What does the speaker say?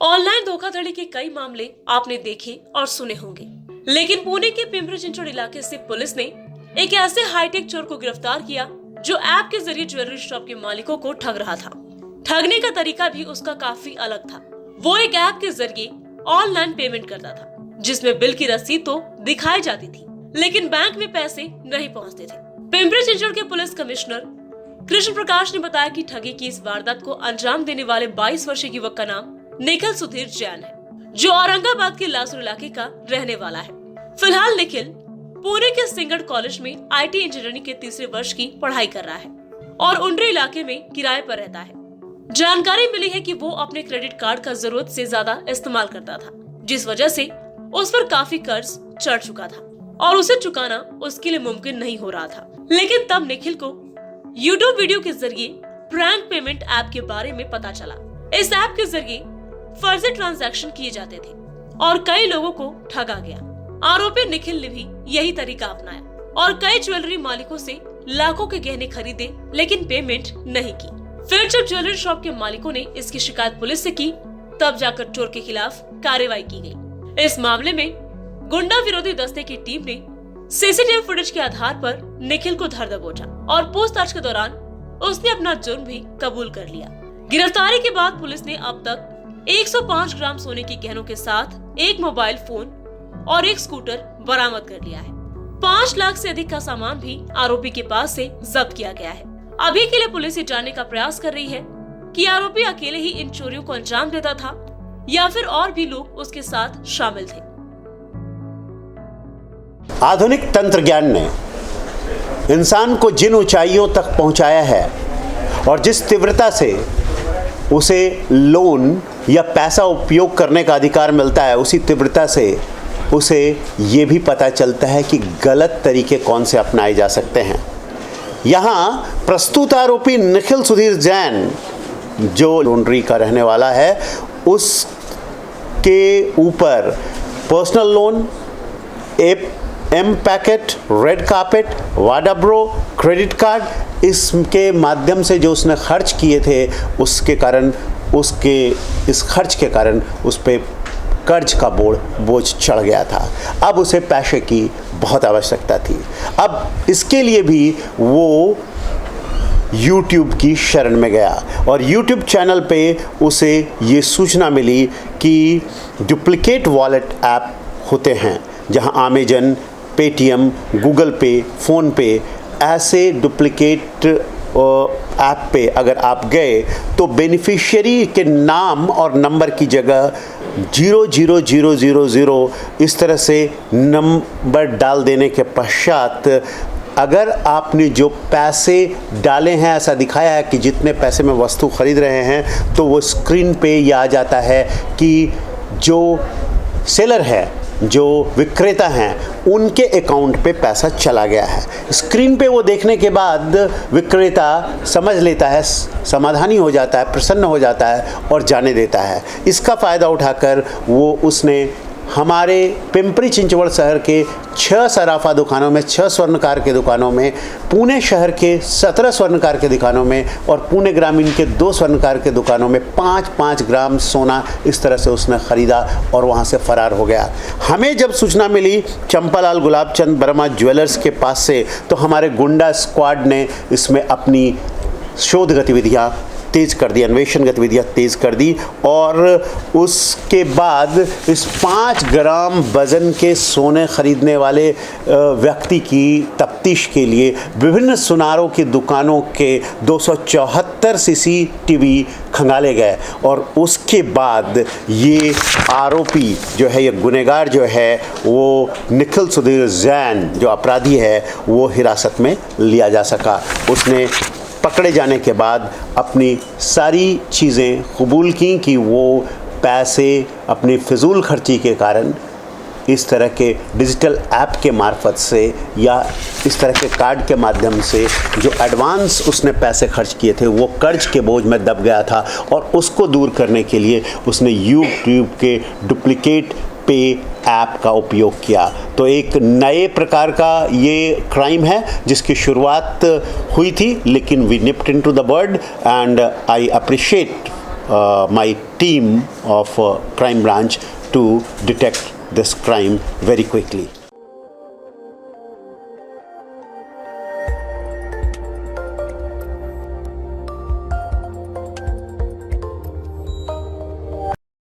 Online धोखाधड़ी के कई मामले आपने देखे और सुने होंगे, लेकिन पुणे के पिंपरी चिंचवड इलाके से पुलिस ने एक ऐसे हाईटेक चोर को गिरफ्तार किया जो ऐप के जरिए ज्वेलरी शॉप के मालिकों को ठग रहा था। ठगने का तरीका भी उसका काफी अलग था। वो एक ऐप के जरिए ऑनलाइन पेमेंट करता था, जिसमें बिल की रसीद तो दिखाई जाती थी, लेकिन बैंक में पैसे नहीं पहुंचते थे। पिंपरी चिंचवड के पुलिस कमिश्नर कृष्ण प्रकाश ने बताया कि ठगी की इस वारदात को अंजाम देने वाले 22 वर्षीय युवक का नाम निखिल सुधीर जैन है, जो औरंगाबाद के लासुर इलाके का रहने वाला है। फिलहाल निखिल पुणे के सिंगड़ कॉलेज में IT इंजीनियरिंग के तीसरे वर्ष की पढ़ाई कर रहा है और उंडरी इलाके में किराए पर रहता है। जानकारी मिली है कि वो अपने क्रेडिट कार्ड का जरूरत से ज्यादा इस्तेमाल करता था, जिस वजह से उस पर काफी कर्ज चढ़ चुका था और उसे चुकाना उसके लिए मुमकिन नहीं हो रहा था। लेकिन तब निखिल को YouTube वीडियो के जरिए प्रैंक पेमेंट ऐप के बारे में पता चला। इस ऐप के जरिए फर्जी ट्रांजैक्शन किए जाते थे और कई लोगों को ठगा गया। आरोपी निखिल ने भी यही तरीका अपनाया और कई ज्वेलरी मालिकों से लाखों के गहने खरीदे, लेकिन पेमेंट नहीं की। फिर जब ज्वेलरी शॉप के मालिकों ने इसकी शिकायत पुलिस से की, तब जाकर चोर के खिलाफ कार्रवाई की गई। इस मामले में गुंडा विरोधी दस्ते की टीम ने CCTV फुटेज के आधार पर निखिल को धर दबोचा और पूछताछ के दौरान उसने अपना जुर्म भी कबूल कर लिया। गिरफ्तारी के बाद पुलिस ने अब तक 105 ग्राम सोने के गहनों के साथ एक मोबाइल फोन और एक स्कूटर बरामद कर लिया है। 5 लाख से अधिक का सामान भी आरोपी के पास से जब्त किया गया है। अभी के लिए पुलिस ये जानने का प्रयास कर रही है कि आरोपी अकेले ही इन चोरियों को अंजाम देता था या फिर और भी लोग उसके साथ शामिल थे। आधुनिक तंत्र ज्ञान ने इंसान को जिन ऊंचाइयों तक पहुंचाया है और जिस तीव्रता से उसे लोन या पैसा उपयोग करने का अधिकार मिलता है, उसी तीव्रता से उसे ये भी पता चलता है कि गलत तरीके कौन से अपनाए जा सकते हैं। यहाँ प्रस्तुत आरोपी निखिल सुधीर जैन, जो लॉन्ड्री का रहने वाला है, उसके ऊपर personal loan, M packet, red carpet, वाडा ब्रो, क्रेडिट कार्ड, इसके माध्यम से जो उसने खर्च किए थे, उसके कारण उसके इस खर्च के कारण उस पर कर्ज का बोझ चढ़ गया था। अब उसे पैसे की बहुत आवश्यकता थी। अब इसके लिए भी वो YouTube की शरण में गया और YouTube चैनल पे उसे ये सूचना मिली कि डुप्लीकेट वॉलेट ऐप होते हैं, जहां अमेजन, पेटीएम, गूगल पे, फ़ोन पे ऐसे डुप्लीकेट ऐप पे अगर आप गए तो बेनिफिशियरी के नाम और नंबर की जगह 00000 इस तरह से नंबर डाल देने के पश्चात अगर आपने जो पैसे डाले हैं, ऐसा दिखाया है कि जितने पैसे में वस्तु खरीद रहे हैं, तो वो स्क्रीन पे ये आ जाता है कि जो सेलर है, जो विक्रेता हैं, उनके अकाउंट पे पैसा चला गया है। स्क्रीन पे वो देखने के बाद विक्रेता समझ लेता है, समाधानी हो जाता है, प्रसन्न हो जाता है और जाने देता है। इसका फ़ायदा उठाकर उसने हमारे पिंपरी चिंचवड शहर के 6 सराफा दुकानों में, 6 स्वर्णकार के दुकानों में, पुणे शहर के 17 स्वर्णकार के दुकानों में और पुणे ग्रामीण के 2 स्वर्णकार के दुकानों में 5-5 ग्राम सोना इस तरह से उसने ख़रीदा और वहाँ से फ़रार हो गया। हमें जब सूचना मिली चंपालाल गुलाबचंद वर्मा ज्वेलर्स के पास से, तो हमारे गुंडा स्क्वाड ने इसमें अपनी शोध गतिविधियाँ तेज़ कर दी, अन्वेषण गतिविधियाँ तेज़ कर दी और उसके बाद इस 5 ग्राम वज़न के सोने खरीदने वाले व्यक्ति की तफ्तीश के लिए विभिन्न सुनारों की दुकानों के 274 CCTV खंगाले गए और उसके बाद ये आरोपी जो है, ये गुनहगार जो है, वो निखिल सुधीर जैन जो अपराधी है, वो हिरासत में लिया जा सका। उसने पकड़े जाने के बाद अपनी सारी चीज़ें कबूल की कि वो पैसे अपनी फिजूल खर्ची के कारण इस तरह के डिजिटल ऐप के मार्फत से या इस तरह के कार्ड के माध्यम से जो एडवांस उसने पैसे खर्च किए थे, वो कर्ज के बोझ में दब गया था और उसको दूर करने के लिए उसने YouTube के डुप्लीकेट पे ऐप का उपयोग किया। तो एक नए प्रकार का ये क्राइम है जिसकी शुरुआत हुई थी, लेकिन we nipped into the bird and I appreciate my team of crime branch to detect this crime very quickly.